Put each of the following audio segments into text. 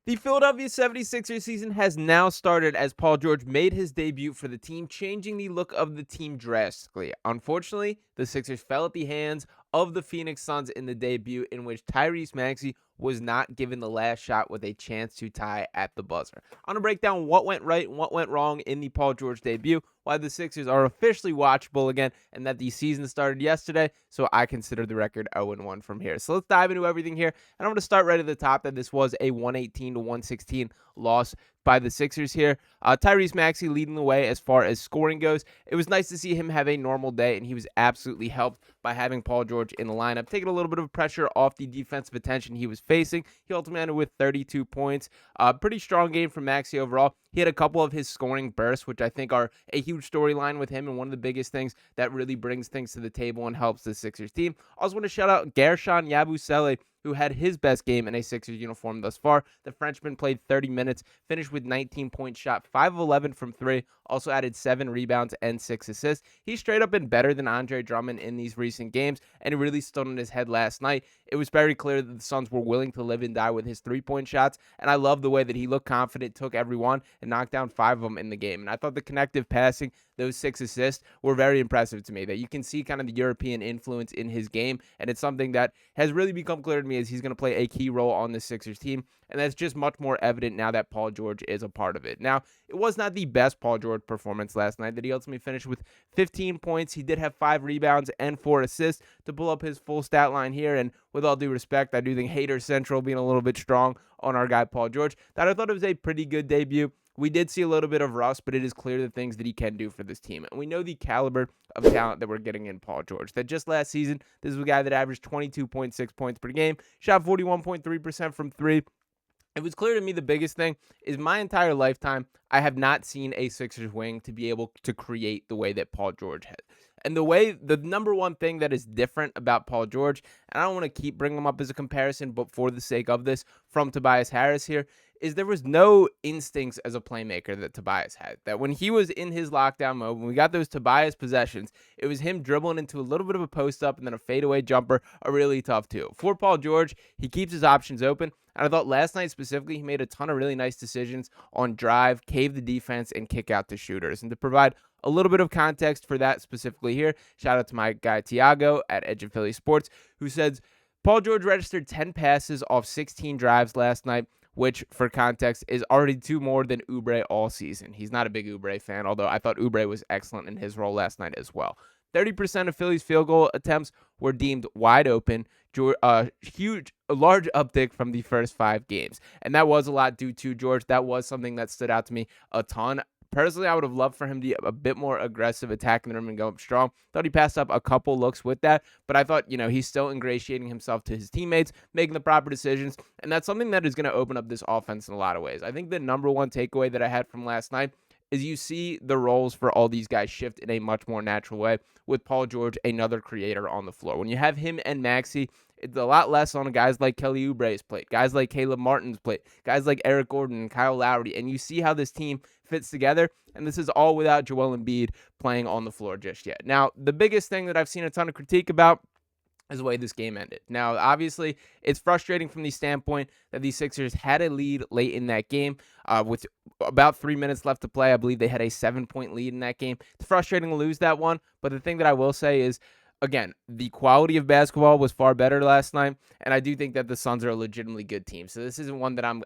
The Philadelphia 76ers season has now started as Paul George made his debut for the team, changing the look of the team drastically. Unfortunately, the Sixers fell at the hands of the Phoenix Suns in the debut, in which Tyrese Maxey was not given the last shot with a chance to tie at the buzzer. I'm going to break down what went right and what went wrong in the Paul George debut, why the Sixers are officially watchable again, and that the season started yesterday, so I consider the record 0-1 from here. So let's dive into everything here, and I'm going to start right at the top that this was a 118-116 loss by the Sixers here. Tyrese Maxey leading the way as far as scoring goes. It was nice to see him have a normal day, and he was absolutely helped by having Paul George in the lineup, taking a little bit of pressure off the defensive attention he was facing. He ultimately ended with 32 points. Pretty strong game from Maxey overall. He had a couple of his scoring bursts, which I think are a huge storyline with him and one of the biggest things that really brings things to the table and helps the Sixers team. Also want to shout out Gershon Yabusele, who had his best game in a Sixers uniform thus far. The Frenchman played 30 minutes, finished with 19 points shot, 5 of 11 from 3, also added 7 rebounds and 6 assists. He's straight up been better than Andre Drummond in these recent games, and he really stood on his head last night. It was very clear that the Suns were willing to live and die with his three-point shots, and I love the way that he looked confident, took every one, and knocked down 5 of them in the game. And I thought the connective passing, those 6 assists, were very impressive to me, that you can see kind of the European influence in his game, and it's something that has really become clear to me as he's going to play a key role on the Sixers team, and that's just much more evident now that Paul George is a part of it. Now, it was not the best Paul George performance last night that he ultimately finished with 15 points. He did have 5 rebounds and 4 assists to pull up his full stat line here, and with all due respect, I do think Hater Central being a little bit strong on our guy Paul George, that I thought it was a pretty good debut. We did see a little bit of rust, but it is clear the things that he can do for this team. And we know the caliber of talent that we're getting in Paul George. That just last season, this was a guy that averaged 22.6 points per game, shot 41.3% from 3. It was clear to me the biggest thing is my entire lifetime, I have not seen a Sixers wing to be able to create the way that Paul George has. And the number one thing that is different about Paul George, and I don't want to keep bringing him up as a comparison, but for the sake of this, from Tobias Harris here, is there was no instincts as a playmaker that Tobias had. That when he was in his lockdown mode, when we got those Tobias possessions, it was him dribbling into a little bit of a post-up and then a fadeaway jumper, a really tough two. For Paul George, he keeps his options open. And I thought last night specifically, he made a ton of really nice decisions on drive, cave the defense, and kick out the shooters. And to provide a little bit of context for that specifically here, shout out to my guy Tiago at Edge of Philly Sports, who says Paul George registered 10 passes off 16 drives last night, which, for context, is already 2 more than Oubre all season. He's not a big Oubre fan, although I thought Oubre was excellent in his role last night as well. 30% of Philly's field goal attempts were deemed wide open, a large uptick from the first 5 games. And that was a lot due to George. That was something that stood out to me a ton. Personally, I would have loved for him to be a bit more aggressive, attacking the rim and go up strong. Thought he passed up a couple looks with that, but I thought, he's still ingratiating himself to his teammates, making the proper decisions, and that's something that is going to open up this offense in a lot of ways. I think the number one takeaway that I had from last night is you see the roles for all these guys shift in a much more natural way with Paul George, another creator on the floor. When you have him and Maxey, it's a lot less on guys like Kelly Oubre's plate, guys like Caleb Martin's plate, guys like Eric Gordon and Kyle Lowry, and you see how this team fits together, and this is all without Joel Embiid playing on the floor just yet. Now, the biggest thing that I've seen a ton of critique about is the way this game ended. Now, obviously, it's frustrating from the standpoint that the Sixers had a lead late in that game with about 3 minutes left to play. I believe they had a 7-point lead in that game. It's frustrating to lose that one, but the thing that I will say is, again, the quality of basketball was far better last night, and I do think that the Suns are a legitimately good team. So this isn't one that I'm,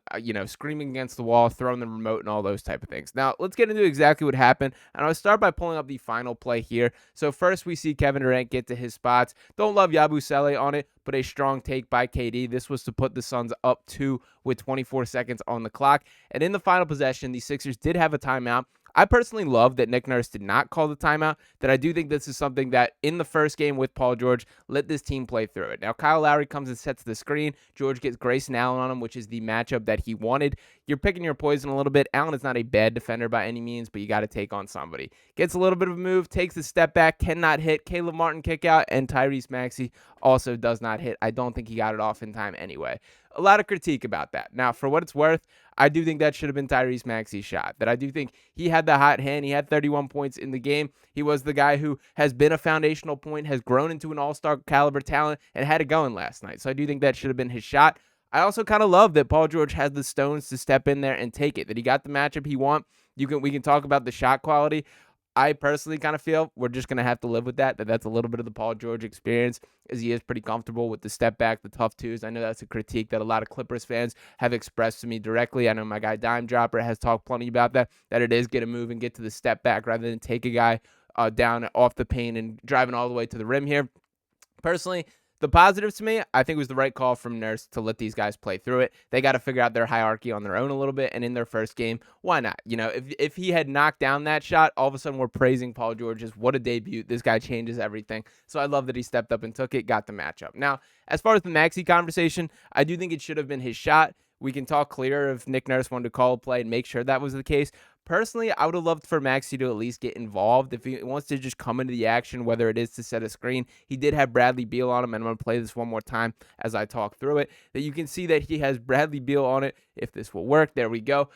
screaming against the wall, throwing the remote and all those type of things. Now, let's get into exactly what happened, and I'll start by pulling up the final play here. So first, we see Kevin Durant get to his spots. Don't love Yabusele on it, but a strong take by KD. This was to put the Suns up 2 with 24 seconds on the clock. And in the final possession, the Sixers did have a timeout. I personally love that Nick Nurse did not call the timeout, that I do think this is something that in the first game with Paul George, let this team play through it. Now, Kyle Lowry comes and sets the screen. George gets Grayson Allen on him, which is the matchup that he wanted. You're picking your poison a little bit. Allen is not a bad defender by any means, but you got to take on somebody. Gets a little bit of a move, takes a step back, cannot hit. Caleb Martin kick out, and Tyrese Maxey also does not hit. I don't think he got it off in time anyway. A lot of critique about that. Now, for what it's worth, I do think that should have been Tyrese Maxey's shot. That I do think he had the hot hand. He had 31 points in the game. He was the guy who has been a foundational point, has grown into an all-star caliber talent, and had it going last night. So I do think that should have been his shot. I also kind of love that Paul George has the stones to step in there and take it, that he got the matchup he want. We can talk about the shot quality. I personally kind of feel we're just going to have to live with that's a little bit of the Paul George experience, as he is pretty comfortable with the step back, the tough twos. I know that's a critique that a lot of Clippers fans have expressed to me directly. I know my guy Dime Dropper has talked plenty about that it is get a move and get to the step back rather than take a guy down off the paint and driving all the way to the rim here. Personally, the positives to me, I think it was the right call from Nurse to let these guys play through it. They got to figure out their hierarchy on their own a little bit, and in their first game, why not? If he had knocked down that shot, all of a sudden we're praising Paul George as what a debut. This guy changes everything. So I love that he stepped up and took it, got the matchup. Now, as far as the Maxey conversation, I do think it should have been his shot. We can talk clear if Nick Nurse wanted to call a play and make sure that was the case. Personally, I would have loved for Maxey to at least get involved. If he wants to just come into the action, whether it is to set a screen, he did have Bradley Beal on him, and I'm going to play this one more time as I talk through it, that you can see that he has Bradley Beal on it. If this will work, there we go.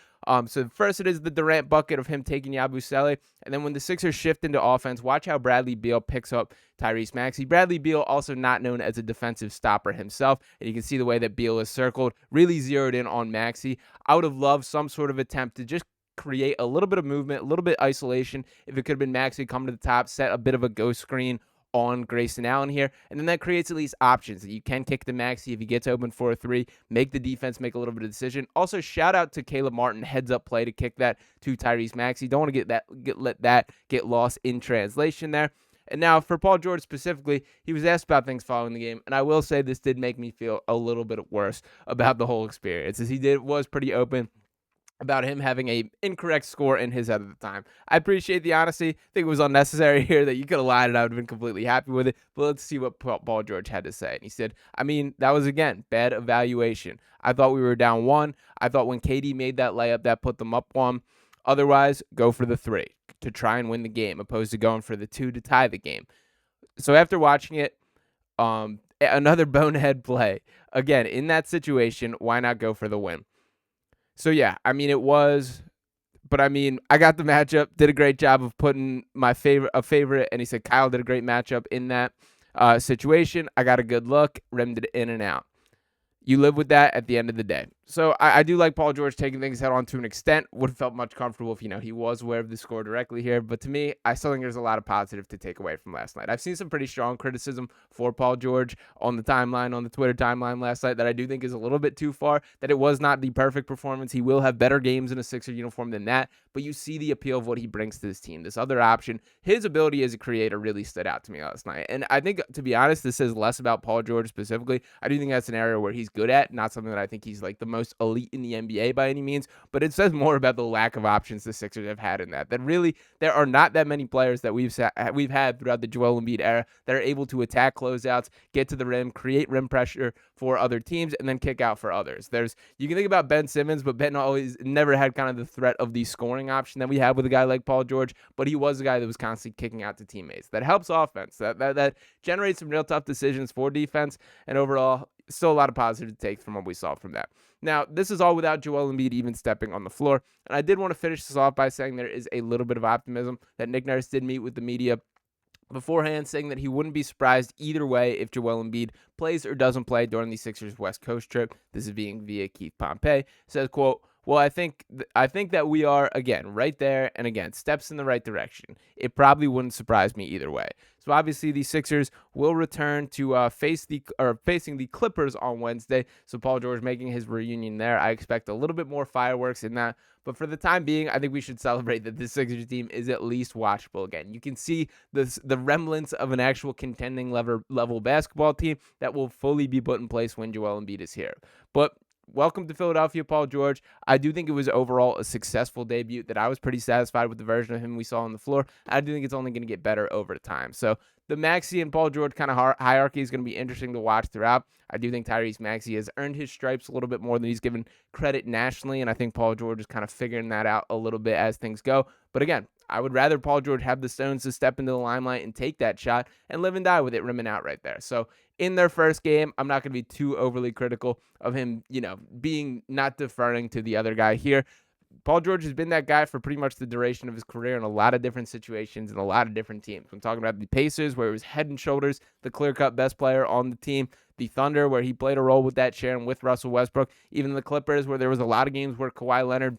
So first it is the Durant bucket of him taking Yabusele, and then when the Sixers shift into offense, watch how Bradley Beal picks up Tyrese Maxey. Bradley Beal, also not known as a defensive stopper himself, and you can see the way that Beal is circled, really zeroed in on Maxey. I would have loved some sort of attempt to just create a little bit of movement, a little bit of isolation. If it could have been Maxey come to the top, set a bit of a ghost screen on Grayson Allen here, and then that creates at least options that you can kick to Maxey if he gets open for a three, make the defense make a little bit of decision. Also, shout out to Caleb Martin, heads up play to kick that to Tyrese Maxey. Don't want to let that get lost in translation there. And now for Paul George specifically, he was asked about things following the game, and I will say this did make me feel a little bit worse about the whole experience, as he was pretty open about him having a incorrect score in his head at the time. I appreciate the honesty. I think it was unnecessary here that you could have lied and I would have been completely happy with it. But let's see what Paul George had to say. And he said, that was, again, bad evaluation. I thought we were down one. I thought when KD made that layup, that put them up one. Otherwise, go for the three to try and win the game, opposed to going for the two to tie the game. So after watching it, another bonehead play. Again, in that situation, why not go for the win? So, yeah, it was, but I got the matchup, did a great job of putting a favorite, and he said Kyle did a great matchup in that situation. I got a good look, rimmed it in and out. You live with that at the end of the day. So I do like Paul George taking things head on to an extent. Would have felt much comfortable if, he was aware of the score directly here. But to me, I still think there's a lot of positive to take away from last night. I've seen some pretty strong criticism for Paul George on the timeline, on the Twitter timeline last night, that I do think is a little bit too far, that it was not the perfect performance. He will have better games in a Sixer uniform than that. But you see the appeal of what he brings to this team. This other option, his ability as a creator really stood out to me last night. And I think, to be honest, this says less about Paul George specifically. I do think that's an area where he's good at, not something that I think he's like the most elite in the NBA by any means, but it says more about the lack of options the Sixers have had in that really there are not that many players that we've had throughout the Joel Embiid era that are able to attack closeouts, get to the rim, create rim pressure for other teams, and then kick out for others. You can think about Ben Simmons, but Ben always never had kind of the threat of the scoring option that we have with a guy like Paul George, but he was a guy that was constantly kicking out to teammates. That helps offense, that generates some real tough decisions for defense, and overall, still a lot of positive to take from what we saw from that. Now, this is all without Joel Embiid even stepping on the floor, and I did want to finish this off by saying there is a little bit of optimism that Nick Nurse did meet with the media beforehand, saying that he wouldn't be surprised either way if Joel Embiid plays or doesn't play during the Sixers West Coast trip. This is being via Keith Pompey. Says, quote, "Well, I think that we are, again, right there, and again, steps in the right direction. It probably wouldn't surprise me either way." So obviously the Sixers will return to facing the Clippers on Wednesday. So Paul George making his reunion there. I expect a little bit more fireworks in that. But for the time being, I think we should celebrate that this Sixers team is at least watchable again. You can see the remnants of an actual contending level basketball team that will fully be put in place when Joel Embiid is here. But welcome to Philadelphia, Paul George. I do think it was overall a successful debut, that I was pretty satisfied with the version of him we saw on the floor. I do think it's only going to get better over time. So the Maxey and Paul George kind of hierarchy is going to be interesting to watch throughout. I do think Tyrese Maxey has earned his stripes a little bit more than he's given credit nationally, and I think Paul George is kind of figuring that out a little bit as things go. But again, I would rather Paul George have the stones to step into the limelight and take that shot and live and die with it rimming out right there. So in their first game, I'm not going to be too overly critical of him, being not deferring to the other guy here. Paul George has been that guy for pretty much the duration of his career in a lot of different situations and a lot of different teams. I'm talking about the Pacers, where he was head and shoulders the clear-cut best player on the team. The Thunder, where he played a role with that share and with Russell Westbrook. Even the Clippers, where there was a lot of games where Kawhi Leonard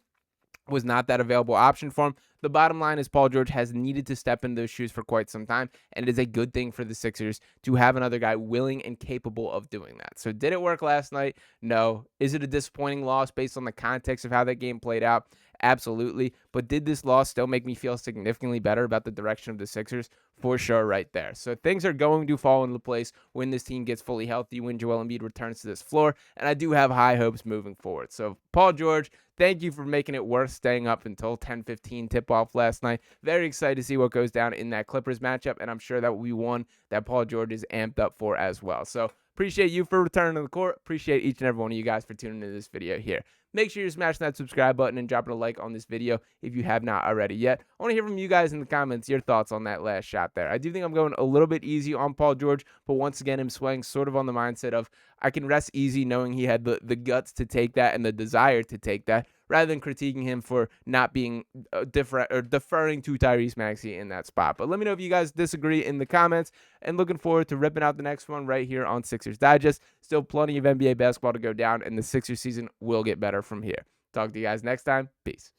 was not that available option for him. The bottom line is Paul George has needed to step in those shoes for quite some time, and it is a good thing for the Sixers to have another guy willing and capable of doing that. So did it work last night? No. Is it a disappointing loss based on the context of how that game played out? Absolutely. But did this loss still make me feel significantly better about the direction of the Sixers? For sure, right there. So things are going to fall into place when this team gets fully healthy, when Joel Embiid returns to this floor, and I do have high hopes moving forward. So Paul George, thank you for making it worth staying up until 10:15 tip-off last night. Very excited to see what goes down in that Clippers matchup, and I'm sure that will be one that Paul George is amped up for as well. So appreciate you for returning to the court. Appreciate each and every one of you guys for tuning into this video here. Make sure you're smashing that subscribe button and dropping a like on this video if you have not already yet. I want to hear from you guys in the comments your thoughts on that last shot there. I do think I'm going a little bit easy on Paul George, but once again, I'm swaying sort of on the mindset of I can rest easy knowing he had the guts to take that and the desire to take that, rather than critiquing him for not being different or deferring to Tyrese Maxey in that spot. But let me know if you guys disagree in the comments, and looking forward to ripping out the next one right here on Sixers Digest. Still plenty of NBA basketball to go down, and the Sixers season will get better from here. Talk to you guys next time. Peace.